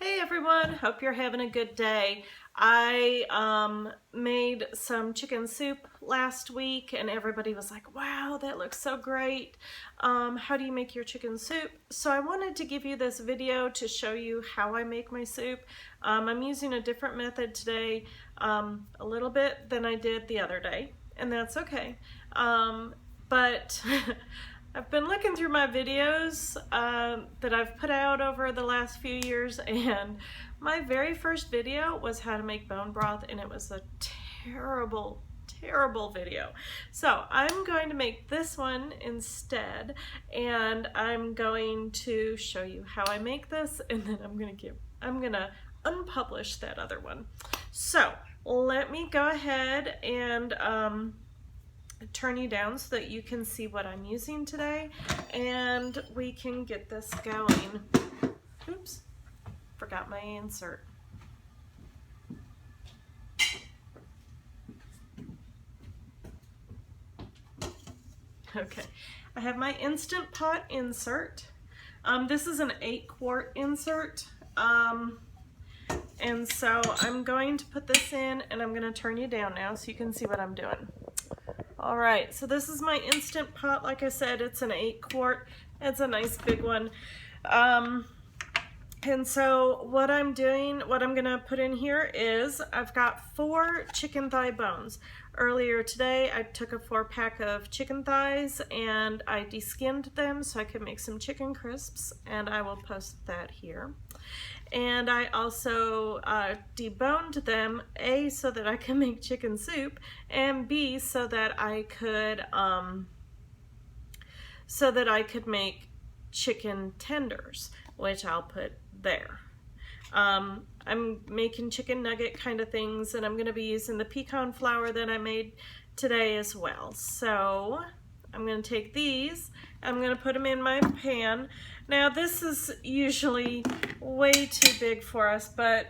Hey everyone, hope you're having a good day. I made some chicken soup last week and everybody was like, wow, that looks so great. How do you make your chicken soup? So I wanted to give you this video to show you how I make my soup. I'm using a different method today, a little bit than I did the other day, and that's okay. But I've been looking through my videos that I've put out over the last few years, and my very first video was how to make bone broth, and it was a terrible video. So I'm going to make this one instead, and I'm going to show you how I make this, and then I'm gonna unpublish that other one. So let me go ahead and turn you down so that you can see what I'm using today, and we can get this going. Oops, forgot my insert. Okay, I have my Instapot insert. This is an 8-quart insert, and so I'm going to put this in, and I'm going to turn you down now so you can see what I'm doing. All right, so this is my Instapot. Like I said, it's an 8-quart. It's a nice big one. And so what I'm gonna put in here is I've got 4 chicken thigh bones. Earlier today, I took a 4-pack of chicken thighs and I deskinned them so I could make some chicken crisps, and I will post that here. And I also deboned them, A, so that I can make chicken soup, and B, so that I could make chicken tenders, which I'll put there. I'm making chicken nugget kind of things, and I'm going to be using the pecan flour that I made today as well. So I'm going to take these, I'm going to put them in my pan. Now this is usually way too big for us, but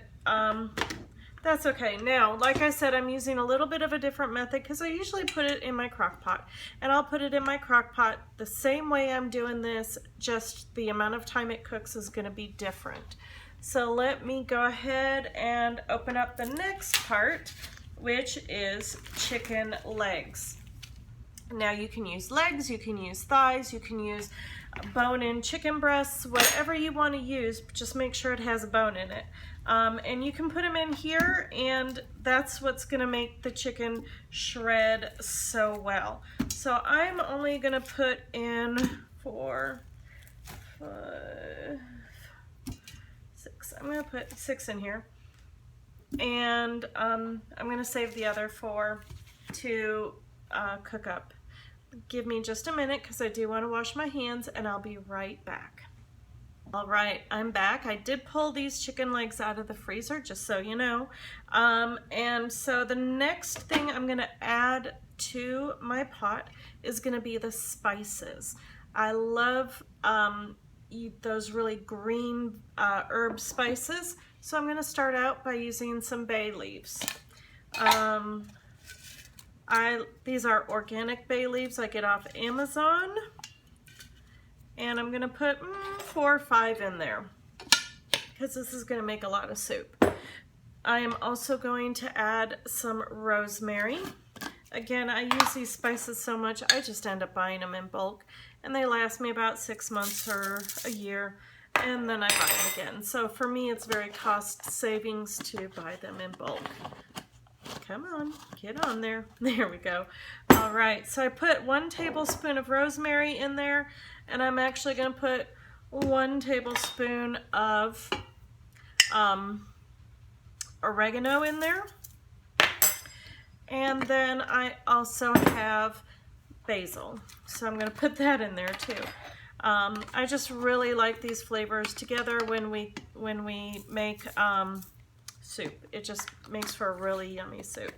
that's okay. Now, like I said, I'm using a little bit of a different method because I usually put it in my crock pot, and I'll put it in my crock pot the same way I'm doing this, just the amount of time it cooks is going to be different. So let me go ahead and open up the next part, which is chicken legs. Now you can use legs, you can use thighs, you can use bone-in chicken breasts, whatever you want to use, just make sure it has a bone in it. And you can put them in here, and that's what's going to make the chicken shred so well. So I'm only going to put in 4, 5, 6. I'm going to put 6 in here, and I'm going to save the other 4 to cook up. Give me just a minute because I do want to wash my hands, and I'll be right back. All right, I'm back. I did pull these chicken legs out of the freezer, just so you know. And so the next thing I'm going to add to my pot is going to be the spices. I love those really green herb spices, so I'm going to start out by using some bay leaves. These are organic bay leaves I get off Amazon, and I'm going to put 4 or 5 in there because this is going to make a lot of soup. I am also going to add some rosemary. Again, I use these spices so much I just end up buying them in bulk, and they last me about 6 months or a year, and then I buy them again. So for me, it's very cost savings to buy them in bulk. Come on, get on there. There we go. All right, so I put 1 tablespoon of rosemary in there, and I'm actually going to put 1 tablespoon of oregano in there. And then I also have basil, so I'm going to put that in there too. I just really like these flavors together when we make soup. It just makes for a really yummy soup.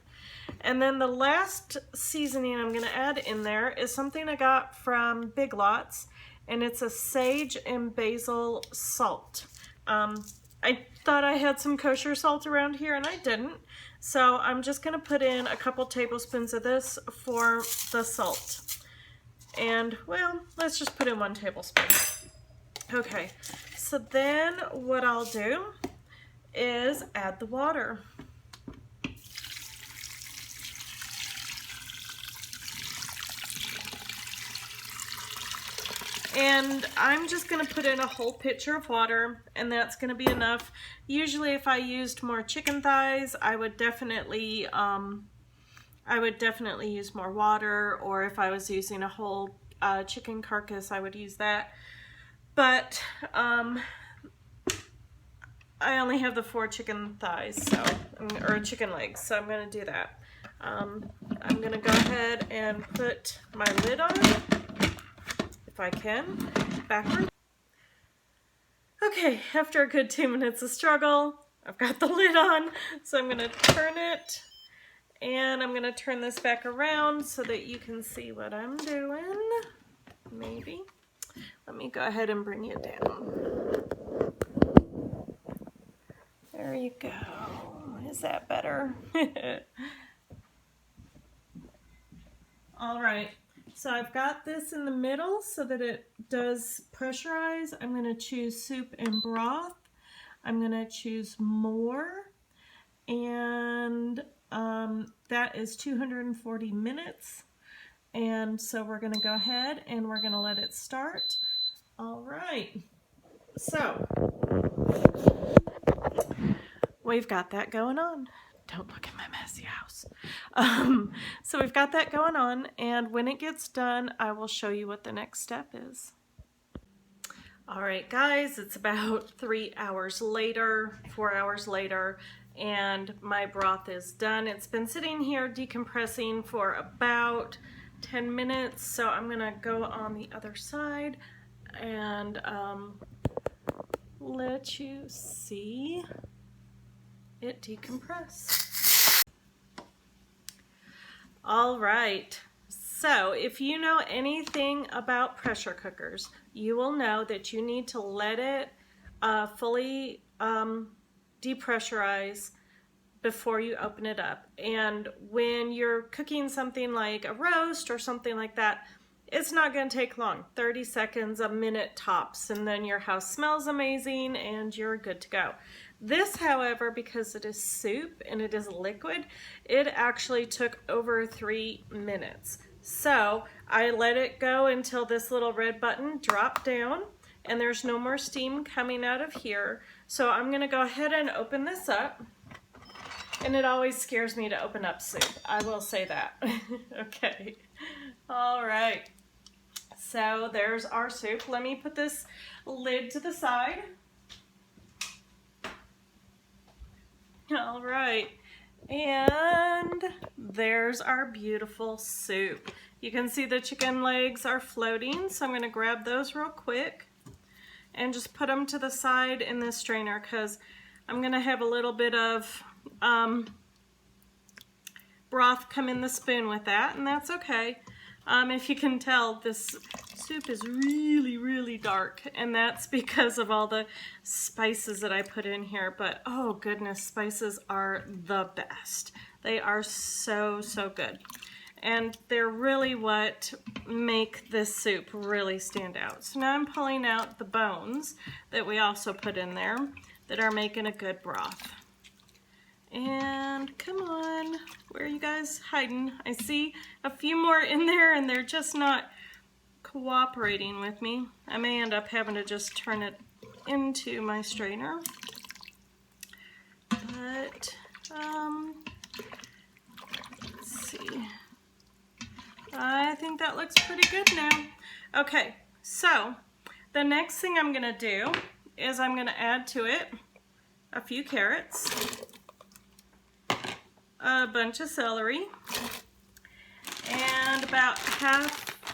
And then the last seasoning I'm going to add in there is something I got from Big Lots, and it's a sage and basil salt. I thought I had some kosher salt around here, and I didn't. So I'm just going to put in a couple tablespoons of this for the salt. And, well, let's just put in 1 tablespoon. Okay, so then what I'll do is add the water. And I'm just going to put in a whole pitcher of water, and that's going to be enough. Usually if I used more chicken thighs, I would definitely use more water, or if I was using a whole chicken carcass, I would use that. But I only have the 4 chicken thighs, or chicken legs, so I'm going to do that. I'm going to go ahead and put my lid on, if I can, backward. Okay, after a good 2 minutes of struggle, I've got the lid on, so I'm going to turn it, and I'm going to turn this back around so that you can see what I'm doing. Maybe. Let me go ahead and bring it down. There you go. Is that better? All right. So I've got this in the middle so that it does pressurize. I'm going to choose soup and broth. I'm going to choose more. And that is 240 minutes. And so we're going to go ahead and we're going to let it start. All right. So we've got that going on. Don't look at my messy house. So we've got that going on, and when it gets done, I will show you what the next step is. All right, guys, it's about 3 hours later, 4 hours later, and my broth is done. It's been sitting here decompressing for about 10 minutes, so I'm gonna go on the other side and let you see it decompress. All right, so if you know anything about pressure cookers, you will know that you need to let it fully depressurize before you open it up. And when you're cooking something like a roast or something like that, it's not going to take long, 30 seconds, a minute tops, and then your house smells amazing and you're good to go. This, however, because it is soup and it is liquid, it actually took over 3 minutes. So I let it go until this little red button dropped down and there's no more steam coming out of here. So I'm going to go ahead and open this up. And it always scares me to open up soup, I will say that. Okay, all right. So there's our soup. Let me put this lid to the side. All right, and there's our beautiful soup. You can see the chicken legs are floating, so I'm going to grab those real quick and just put them to the side in this strainer because I'm going to have a little bit of broth come in the spoon with that, and that's okay. If you can tell, this soup is really, really dark, and that's because of all the spices that I put in here. But oh goodness, spices are the best. They are so, so good. And they're really what make this soup really stand out. So now I'm pulling out the bones that we also put in there that are making a good broth. And come on, where are you guys hiding? I see a few more in there and they're just not cooperating with me. I may end up having to just turn it into my strainer. But, let's see. I think that looks pretty good now. Okay, so the next thing I'm gonna do is I'm gonna add to it a few carrots, a bunch of celery, and about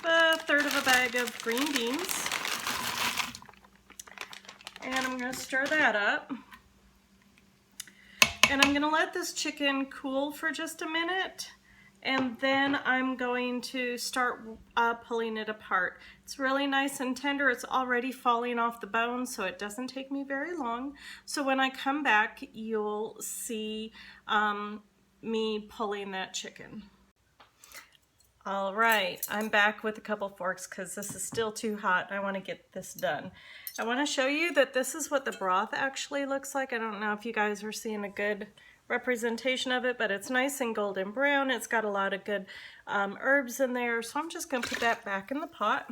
a third of a bag of green beans. And I'm going to stir that up. And I'm going to let this chicken cool for just a minute. And then I'm going to start pulling it apart. It's really nice and tender. It's already falling off the bone, so it doesn't take me very long. So when I come back, you'll see me pulling that chicken. All right, I'm back with a couple forks because this is still too hot and I want to get this done. I want to show you that this is what the broth actually looks like. I don't know if you guys are seeing a good representation of it, but it's nice and golden brown. It's got a lot of good herbs in there. So I'm just going to put that back in the pot.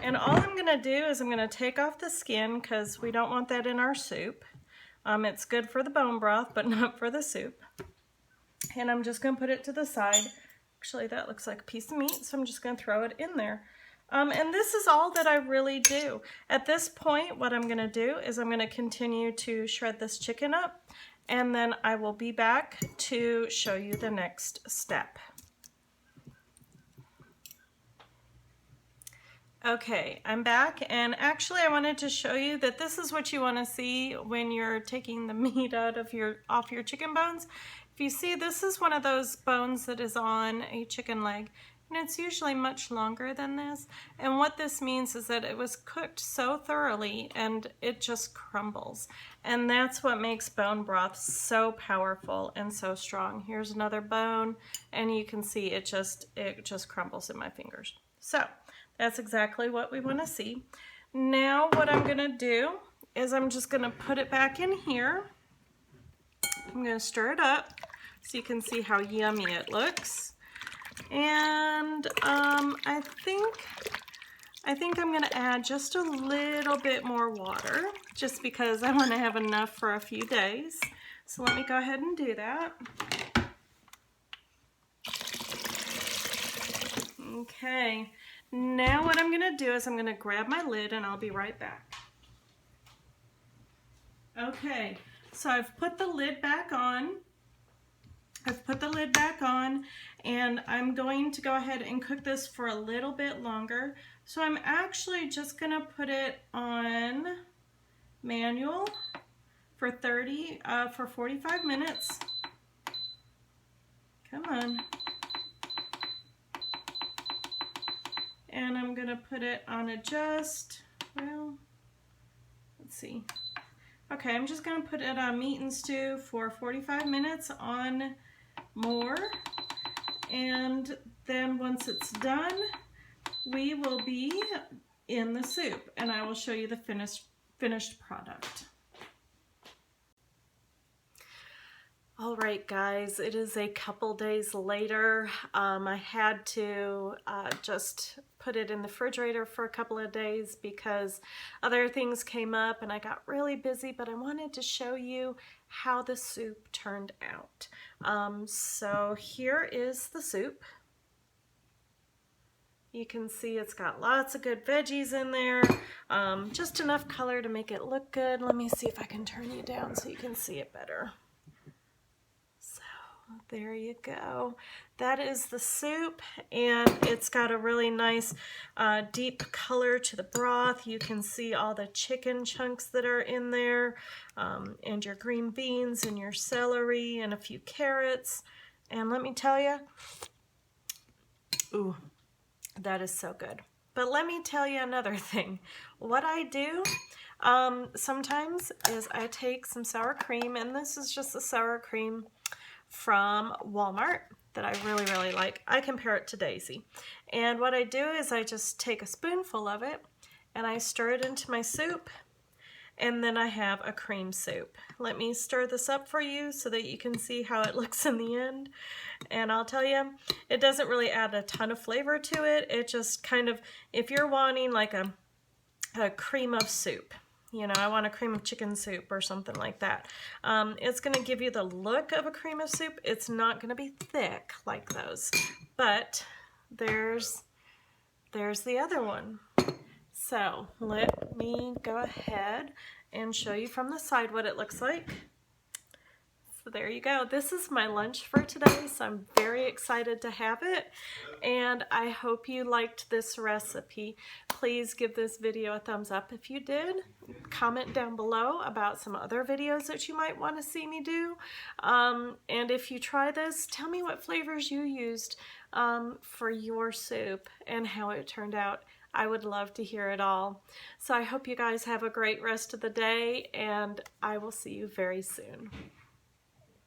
And all I'm going to do is I'm going to take off the skin because we don't want that in our soup. It's good for the bone broth, but not for the soup. And I'm just going to put it to the side. Actually, that looks like a piece of meat, so I'm just going to throw it in there. And this is all that I really do. At this point, what I'm going to do is I'm going to continue to shred this chicken up, and then I will be back to show you the next step. Okay, I'm back, and actually I wanted to show you that this is what you want to see when you're taking the meat out of off your chicken bones. If you see, this is one of those bones that is on a chicken leg, and it's usually much longer than this. And what this means is that it was cooked so thoroughly and it just crumbles. And that's what makes bone broth so powerful and so strong. Here's another bone, and you can see it just crumbles in my fingers. So that's exactly what we want to see. Now what I'm going to do is I'm just going to put it back in here. I'm going to stir it up so you can see how yummy it looks. And I think I'm going to add just a little bit more water just because I want to have enough for a few days. So let me go ahead and do that. Okay. Now what I'm going to do is I'm going to grab my lid and I'll be right back. Okay, so I've put the lid back on. And I'm going to go ahead and cook this for a little bit longer. So I'm actually just going to put it on manual for 45 minutes. Come on. And I'm going to put it on let's see. Okay, I'm just going to put it on meat and stew for 45 minutes on more. And then once it's done, we will be in the soup and I will show you the finished product. All right, guys, it is a couple days later. I had to just put it in the refrigerator for a couple of days because other things came up and I got really busy, but I wanted to show you how the soup turned out. So here is the soup. You can see it's got lots of good veggies in there, just enough color to make it look good. Let me see if I can turn you down so you can see it better. There you go. That is the soup, and it's got a really nice deep color to the broth. You can see all the chicken chunks that are in there, and your green beans and your celery and a few carrots. And let me tell you, ooh, that is so good. But let me tell you another thing. What I do sometimes is I take some sour cream, and this is just the sour cream from Walmart that I really, really like. I compare it to Daisy. And what I do is I just take a spoonful of it and I stir it into my soup, and then I have a cream soup. Let me stir this up for you so that you can see how it looks in the end. And I'll tell you, it doesn't really add a ton of flavor to it. It just kind of, if you're wanting like a cream of soup, you know, I want a cream of chicken soup or something like that. It's going to give you the look of a cream of soup. It's not going to be thick like those. But there's the other one. So let me go ahead and show you from the side what it looks like. So there you go. This is my lunch for today, so I'm very excited to have it, and I hope you liked this recipe. Please give this video a thumbs up if you did. Comment down below about some other videos that you might want to see me do. And if you try this, tell me what flavors you used for your soup and how it turned out. I would love to hear it all. So I hope you guys have a great rest of the day, and I will see you very soon.